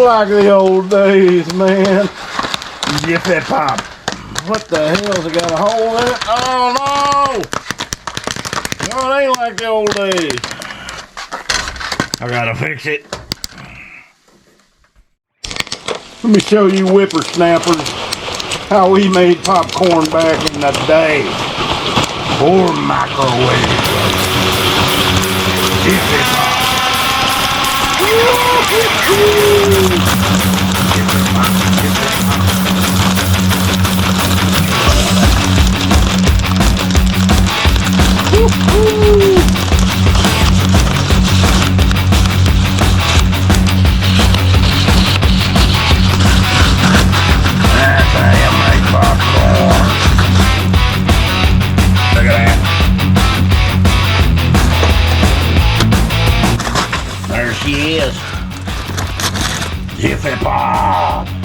like the old days, man. Jiffy Pop. What the hell's it got a hole in it? Oh no! No, it ain't like the old days. I gotta fix it. Let me show you whippersnappers how we made popcorn back in the day. Or microwave. Jiffy Pop. That's how you make popcorn. Look at that. There she is. Jiffy Pop.